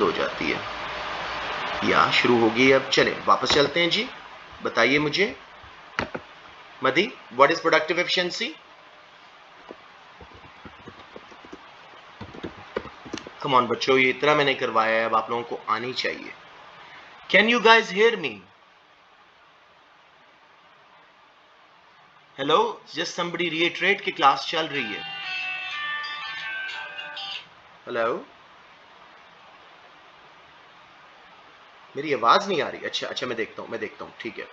हो जाती है या शुरू होगी। अब चले वापस चलते हैं जी, बताइए मुझे मदी, what is productive efficiency? Come on बच्चों, ये इतना मैंने करवाया है, अब आप लोगों को आनी चाहिए। Can you guys hear me? Hello, just somebody reiterate कि क्लास चल रही है। हेलो, मेरी आवाज नहीं आ रही? अच्छा अच्छा, मैं देखता हूं, ठीक है।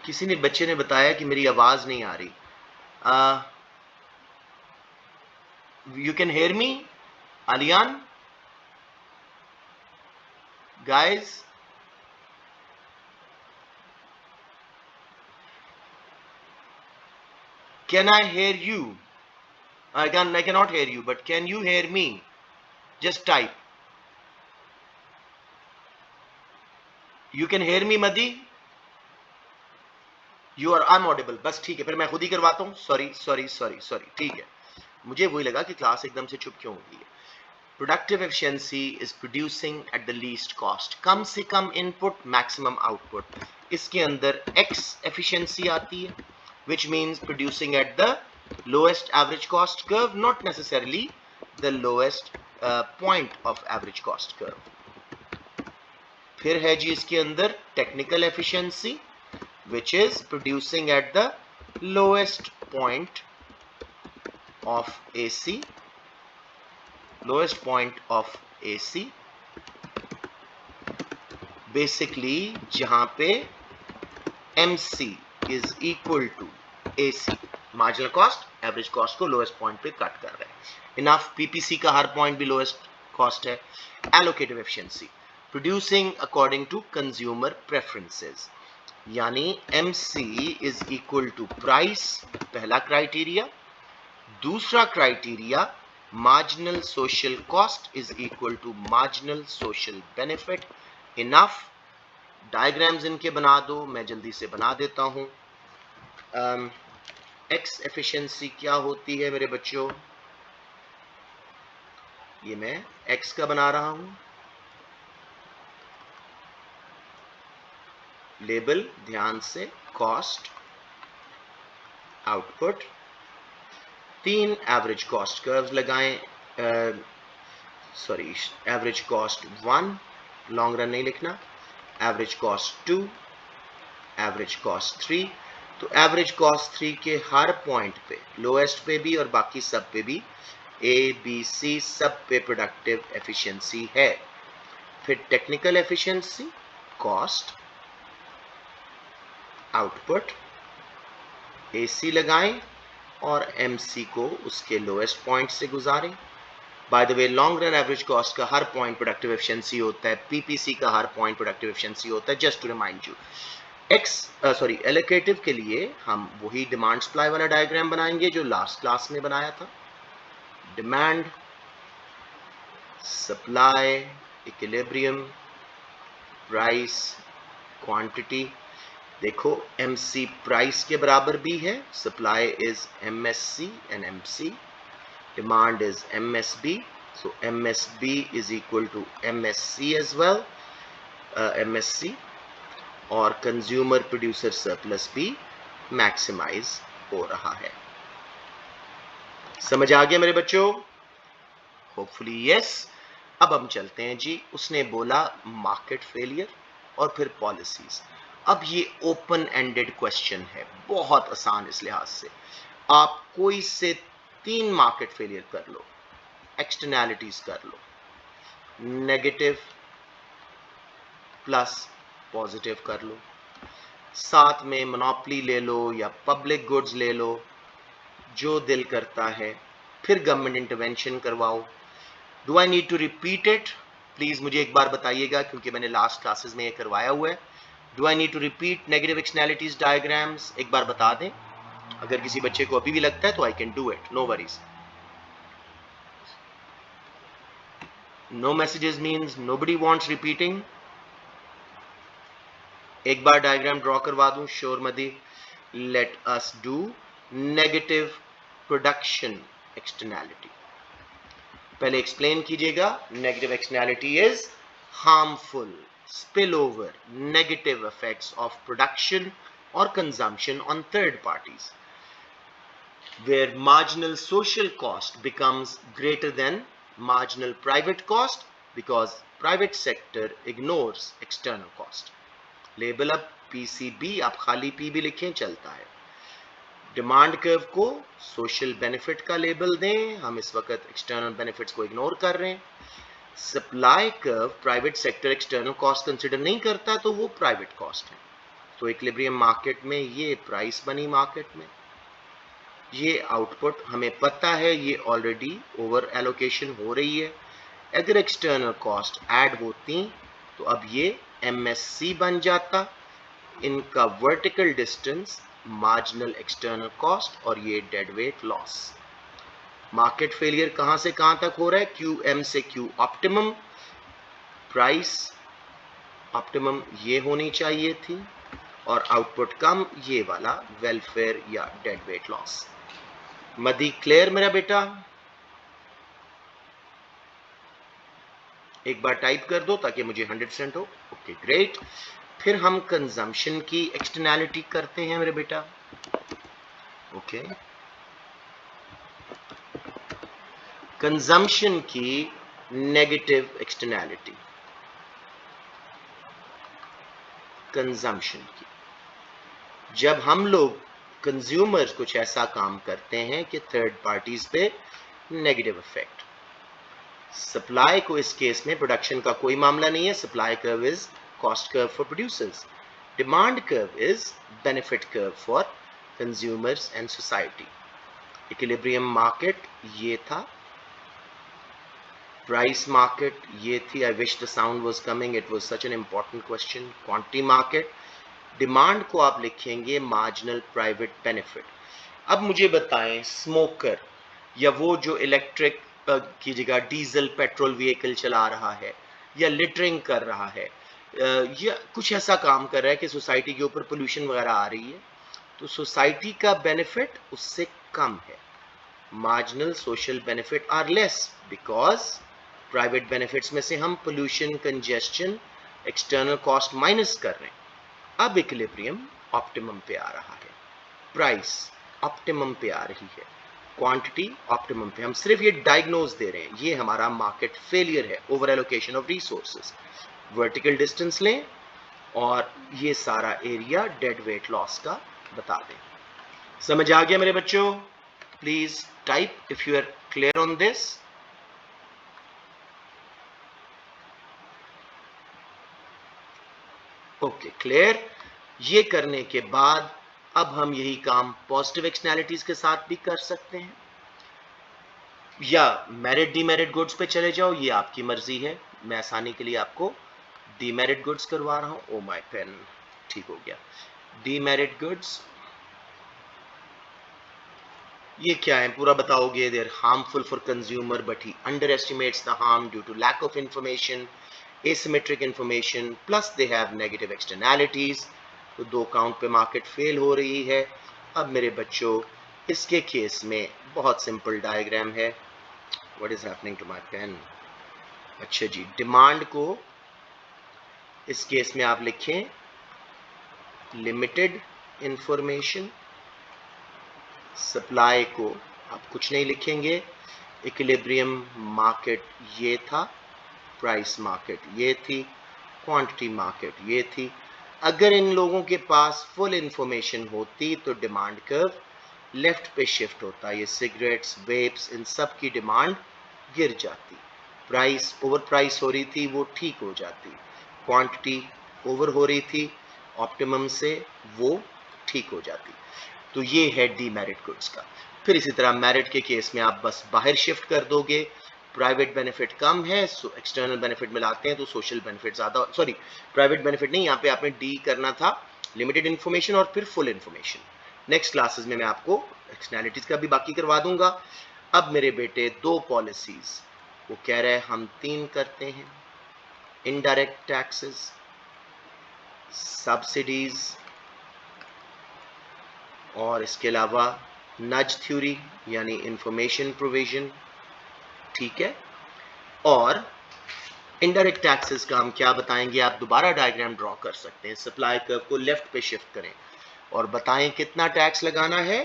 किसी ने बच्चे ने बताया कि मेरी आवाज नहीं आ रही। You can hear me Aliyan guys? Can I hear you? I cannot hear you, but can you hear me? Just type. You can hear me, Madi? I'm audible. बस ठीक है, फिर मैं खुद ही करवाता हूँ। सॉरी, ठीक है। मुझे वही लगा कि क्लास एकदम से चुप क्यों हो गई है। Productive efficiency is producing at the least cost, कम से कम इनपुट मैक्सिमम आउटपुट। इसके अंदर एक्स एफिशिएंसी आती है, which means producing at the lowest average cost curve, not necessarily the lowest point of average cost curve. फिर है जी इसके अंदर technical efficiency, which is producing at the lowest point of AC, lowest point of AC, basically जहां पे MC is equal to AC, marginal cost average cost को lowest point पे cut कर रहे हैं। इनफ, पीपीसी का हर पॉइंट भी लोएस्ट कॉस्ट है। Allocative efficiency, producing according to consumer preferences, यानी MC is equal to price, पहला क्राइटेरिया। दूसरा criteria, marginal social cost is equal to marginal social benefit. Enough, diagrams इनके बना दो, मैं जल्दी से बना देता हूं। एक्स एफिशिएंसी क्या होती है मेरे बच्चों? ये मैं एक्स का बना रहा हूं, लेबल ध्यान से, cost, output, 3 average cost curves लगाएं। Sorry, average cost 1, long run नहीं लिखना, एवरेज कॉस्ट 2, एवरेज कॉस्ट 3। तो एवरेज कॉस्ट 3 के हर पॉइंट पे, लोएस्ट पे भी और बाकी सब पे भी, ए बी सी सब पे प्रोडक्टिव एफिशिएंसी है। फिर technical efficiency, cost, output, AC लगाएं और एमसी को उसके लोएस्ट पॉइंट से गुजारें। By the way, long run average cost का हर पॉइंट प्रोडक्टिव एफिशिएंसी होता है, पीपीसी का हर पॉइंट प्रोडक्टिव एफिशिएंसी होता है, just to remind you. Allocative के लिए हम वही डिमांड सप्लाई वाला डायग्राम बनाएंगे जो लास्ट क्लास में बनाया था। Demand, supply, equilibrium, price, quantity. देखो, MC प्राइस के बराबर भी है, supply is MSC and MC, demand is MSB, so MSB is equal to MSC as well, MSC, और कंज्यूमर प्रोड्यूसर सरप्लस भी मैक्सिमाइज हो रहा है। समझ आ गया मेरे बच्चों? Hopefully yes. अब हम चलते हैं जी, उसने बोला मार्केट फेलियर और फिर पॉलिसीज। अब ये ओपन एंडेड क्वेश्चन है, बहुत आसान इस लिहाज से। आप कोई से 3 मार्केट फेलियर कर लो, एक्सटर्नैलिटीज कर लो, नेगेटिव प्लस पॉजिटिव कर लो, साथ में मोनोपोली ले लो या पब्लिक गुड्स ले लो, जो दिल करता है, फिर गवर्नमेंट इंटरवेंशन करवाओ। Do I need to repeat it? Please मुझे एक बार बताइएगा, क्योंकि मैंने लास्ट क्लासेस में ये करवाया हुआ है। Do I need to repeat negative externalities diagrams? एक बार बता दें, अगर किसी बच्चे को अभी भी लगता है तो I can do it, no worries. No messages means nobody wants repeating. एक बार डायग्राम ड्रॉ करवा दूं, श्योर मदी। Let us do negative production externality. पहले एक्सप्लेन कीजिएगा। Negative externality is harmful spillover negative effects of production or consumption on third parties, where marginal social cost becomes greater than marginal private cost because private sector ignores external cost. Label अब PCB, आप खाली P भी लिखें चलता है। Demand curve को social benefit का label दें, हम इस वक्त एक्सटर्नल बेनिफिट्स को इग्नोर कर रहे हैं। Supply curve private sector external cost consider नहीं करता तो वो प्राइवेट कॉस्ट है। तो इक्विलिब्रियम मार्केट में ये प्राइस बनी, मार्केट में ये आउटपुट हमें पता है ये ऑलरेडी ओवर एलोकेशन हो रही है। अगर एक्सटर्नल कॉस्ट ऐड होती तो अब ये MSC बन जाता, इनका vertical distance marginal external cost और ये dead weight loss. Market failure कहां से कहां तक हो रहा है? QM से Q ऑप्टिमम, प्राइस ऑप्टिमम ये होनी चाहिए थी और आउटपुट कम ये वाला वेलफेयर या डेड वेट लॉस। मदी क्लियर मेरा बेटा? एक बार टाइप कर दो ताकि मुझे 100% हो। Okay great. फिर हम कंजम्पशन की एक्सटर्नैलिटी करते हैं मेरे बेटा। ओके, कंजम्पशन की नेगेटिव एक्सटर्नैलिटी। कंजम्पशन की, जब हम लोग कंज्यूमर्स कुछ ऐसा काम करते हैं कि थर्ड पार्टीज पे नेगेटिव इफेक्ट। सप्लाई को इस केस में प्रोडक्शन का कोई मामला नहीं है। Supply curve is cost curve for producers, demand curve is benefit curve for consumers and society. Equilibrium market ये था, प्राइस मार्केट ये थी। I wish the sound was coming, it was such an important question. Quantity market, demand को आप लिखेंगे marginal private benefit. अब मुझे बताएं, स्मोकर या वो जो इलेक्ट्रिक की जगह डीजल पेट्रोल व्हीकल चला रहा है या लिटरिंग कर रहा है या कुछ ऐसा काम कर रहा है कि सोसाइटी के ऊपर पोल्यूशन वगैरह आ रही है, तो सोसाइटी का बेनिफिट उससे कम है। Marginal social benefit are less because private benefits में से हम pollution, congestion, external cost minus कर रहे हैं। अब इक्विलिब्रियम ऑप्टिमम पे आ रहा है, प्राइस ऑप्टिमम पे आ रही है, क्वांटिटी ऑप्टिमम पे। हम सिर्फ ये डायग्नोज दे रहे हैं, ये हमारा मार्केट फेलियर है, over allocation of resources. Vertical distance लें और ये सारा एरिया डेड वेट लॉस का बता दें। समझ आ गया मेरे बच्चों? Please type if you are clear on this. Okay clear. ये करने के बाद अब हम यही काम पॉजिटिव एक्सटर्नैलिटीज के साथ भी कर सकते हैं, या मेरिट डीमेरिट गुड्स पे चले जाओ, ये आपकी मर्जी है। मैं आसानी के लिए आपको डीमेरिट गुड्स करवा रहा हूं। ओ माय पेन, ठीक हो गया। डीमेरिट गुड्स ये क्या है पूरा बताओगे? They are harmful for consumer but he underestimates the harm due to lack of information, asymmetric information, plus they have negative externalities। तो दो काउंट पे मार्केट फेल हो रही है। अब मेरे बच्चों इसके केस में बहुत सिंपल डायग्राम है। What is happening to my pen? अच्छा जी, डिमांड को इस केस में आप लिखें लिमिटेड इंफॉर्मेशन, सप्लाई को आप कुछ नहीं लिखेंगे। इक्विलिब्रियम मार्केट ये था, प्राइस मार्केट ये थी, क्वांटिटी मार्केट ये थी। अगर इन लोगों के पास फुल इंफॉर्मेशन होती तो डिमांड कर्व लेफ्ट पे शिफ्ट होता, ये सिगरेट्स, वेप्स, इन सब की डिमांड गिर जाती। प्राइस ओवर प्राइस हो रही थी, वो ठीक हो जाती। क्वांटिटी ओवर हो रही थी ऑप्टिमम से, वो ठीक हो जाती। तो ये है डीमेरिट गुड्स का। फिर इसी तरह मेरिट के केस में आप बस बाहर शिफ्ट कर दोगे, प्राइवेट बेनिफिट कम है, एक्सटर्नल बेनिफिट मिलाते हैं तो सोशल बेनिफिट ज्यादा, सॉरी प्राइवेट बेनिफिट नहीं, यहाँ पे आपने डी करना था, लिमिटेड इंफॉर्मेशन और फिर फुल इंफॉर्मेशन। नेक्स्ट क्लासेस में मैं आपको एक्सटर्नैलिटीज का भी बाकी करवा दूंगा। अब मेरे बेटे दो पॉलिसीज वो कह रहे हैं हम 3 करते हैं, इनडायरेक्ट टैक्सेस, सब्सिडीज और इसके अलावा नज थ्योरी यानी इंफॉर्मेशन प्रोविजन, ठीक है। और इनडायरेक्ट टैक्सेस का हम क्या बताएंगे, आप दोबारा डायग्राम ड्रॉ कर सकते हैं। सप्लाई कर्व को लेफ्ट पे शिफ्ट करें और बताएं कितना टैक्स लगाना है,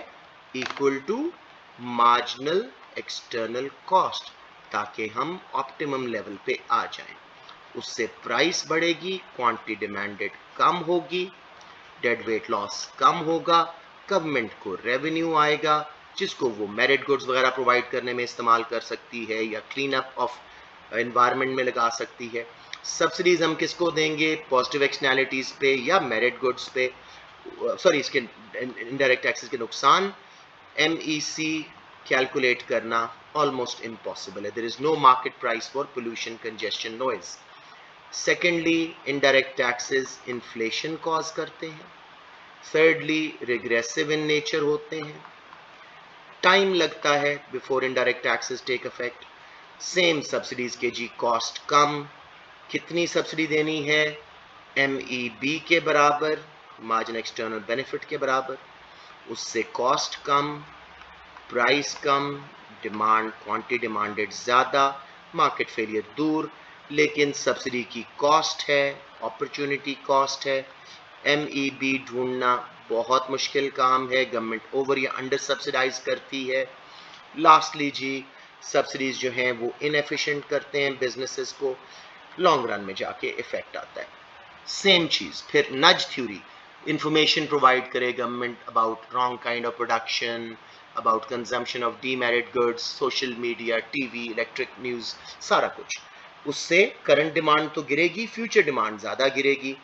equal to marginal external cost, ताकि हम ऑप्टिमम लेवल पे आ जाएं। उससे प्राइस बढ़ेगी, क्वांटिटी डिमांडेड कम होगी, डेड वेट लॉस कम होगा, गवर्नमेंट को रेवेन्यू आएगा जिसको वो मेरिट गुड्स वगैरह प्रोवाइड करने में इस्तेमाल कर सकती है या क्लीन अप ऑफ एनवायरनमेंट में लगा सकती है। सब्सिडीज हम किसको देंगे, पॉजिटिव एक्सटर्नैलिटीज पे या मेरिट गुड्स पे, सॉरी इसके इनडायरेक्ट टैक्सेस के नुकसान। MEC कैलकुलेट करना ऑलमोस्ट इम्पॉसिबल है, there is no market price for pollution, congestion, noise. Secondly, indirect taxes inflation cause करते हैं। थर्डली, रिग्रेसिव इन नेचर होते हैं। टाइम लगता है before indirect taxes take effect. Same subsidies के जी कॉस्ट कम, कितनी सब्सिडी देनी है, MEB के बराबर, मार्जिन एक्सटर्नल बेनिफिट के बराबर, उससे कॉस्ट कम, प्राइस कम, डिमांड क्वांटिटी डिमांडेड ज़्यादा, मार्केट फेलियर दूर। लेकिन सब्सिडी की कॉस्ट है, अपॉर्चुनिटी कॉस्ट है। MEB ढूंढना बहुत मुश्किल काम है, गवर्नमेंट ओवर या अंडर सब्सिडाइज करती है। लास्टली जी, सब्सिडीज जो हैं वो इनएफिशिएंट करते हैं बिजनेसेस को, लॉन्ग रन में जाके इफेक्ट आता है। सेम चीज फिर नज थ्योरी, इंफॉर्मेशन प्रोवाइड करे government about wrong kind of production, about consumption of demerit goods, social media, TV, electric news, सारा कुछ। उससे करंट डिमांड तो गिरेगी, फ्यूचर डिमांड ज्यादा गिरेगी,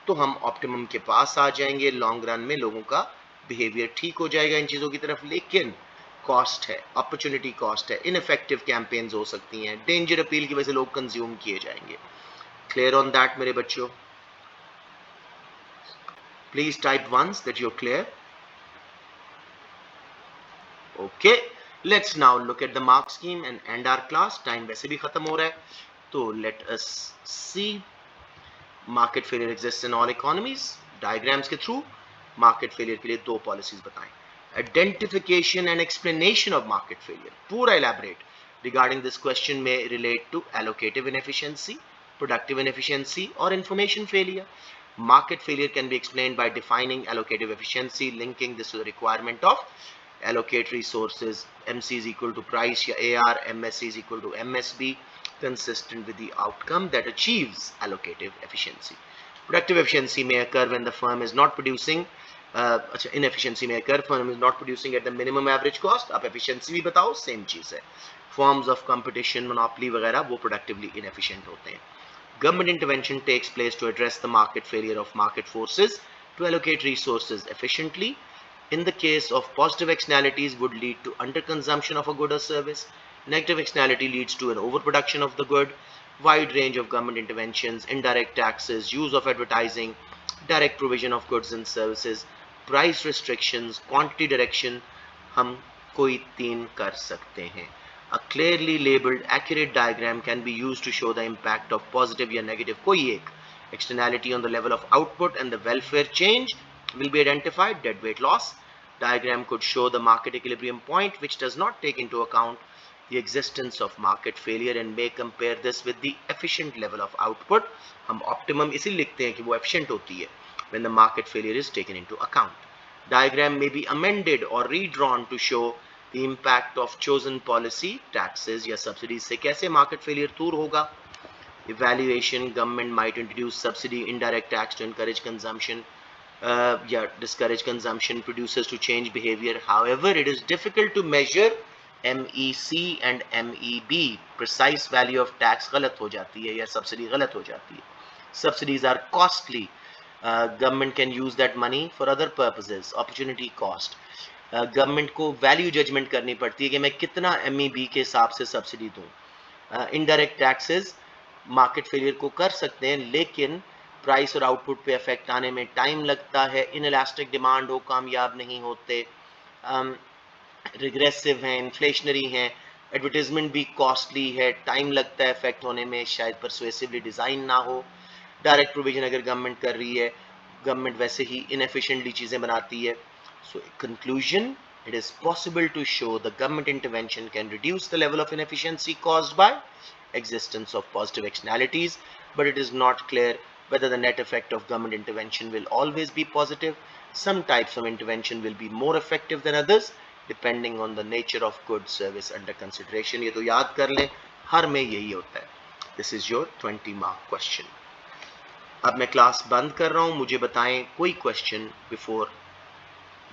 तो हम ऑप्टिमम के पास आ जाएंगे। लॉन्ग रन में लोगों का बिहेवियर ठीक हो जाएगा इन चीजों की तरफ। लेकिन कॉस्ट है, अपॉर्चुनिटी कॉस्ट है, इनफेक्टिव कैंपेन्स हो सकती हैं, डेंजर अपील की वजह से लोग कंज्यूम किए जाएंगे। क्लियर ऑन दैट मेरे बच्चों? Please type once that you're clear. Okay, let's now look at the mark scheme and end our class. Time वैसे भी खत्म हो रहा है, तो let us see. Market failure exists in all economies. Diagrams के through market failure के लिए दो policies बताएं. Identification and explanation of market failure, पूरा elaborate regarding this question may relate to allocative inefficiency, productive inefficiency or information failure. Market failure can be explained by defining allocative efficiency, linking this to the requirement of allocate resources, MC is equal to price या AR, MSC is equal to MSB, consistent with the outcome that achieves allocative efficiency. Productive efficiency may occur when the firm is not producing, inefficiency may occur firm is not producing at the minimum average cost. आप efficiency भी बताओ, same चीज है। Forms of competition, monopoly वगैरह वो productively inefficient होते हैं। Government intervention takes place to address the market failure of market forces to allocate resources efficiently. In the case of positive externalities would lead to underconsumption of a good or service. Negative externality leads to an overproduction of the good. Wide range of government interventions, indirect taxes, use of advertising, direct provision of goods and services, price restrictions, quantity direction, हम कोई तीन कर सकते हैं। A clearly labeled accurate diagram can be used to show the impact of positive या negative कोई एक externality on the level of output and the welfare change will be identified. Dead weight loss diagram could show the market equilibrium point which does not take into account the existence of market failure and may compare this with the efficient level of output. हम optimum इसीलिए लिखते हैं कि वो efficient होती है when the market failure is taken into account. Diagram may be amended or redrawn to show the impact of chosen policy, taxes या subsidies से कैसे market failure दूर होगा. Evaluation, government might introduce subsidy, indirect tax to encourage consumption, discourage consumption, producers to change behavior. However, it is difficult to measure MEC and MEB. Precise value of tax गलत हो जाती है या subsidy गलत हो जाती है. Subsidies are costly. Government can use that money for other purposes. Opportunity cost. Government को वैल्यू जजमेंट करनी पड़ती है कि मैं कितना MEB के हिसाब से सब्सिडी दूं। इनडायरेक्ट टैक्सेस मार्केट फेलियर को कर सकते हैं, लेकिन प्राइस और आउटपुट पे इफेक्ट आने में टाइम लगता है। इनइलास्टिक डिमांड हो, कामयाब नहीं होते, रिग्रेसिव हैं, इन्फ्लेशनरी हैं, एडवर्टीजमेंट भी कॉस्टली है, टाइम लगता है इफेक्ट होने में, शायद परसुएसिवली डिज़ाइन ना हो। डायरेक्ट प्रोविजन अगर गवर्नमेंट कर रही है, गवर्नमेंट वैसे ही इनएफिशिएंटली चीज़ें बनाती है। So conclusion, it is possible to show the government intervention can reduce the level of inefficiency caused by existence of positive externalities, but it is not clear whether the net effect of government intervention will always be positive. Some types of intervention will be more effective than others depending on the nature of good service under consideration. ये तो याद कर लें, हर में यही होता है. This is your 20 mark question. अब मैं क्लास बंद कर रहा हूं, मुझे बताएं कोई क्वेश्चन बिफोर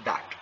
दैट.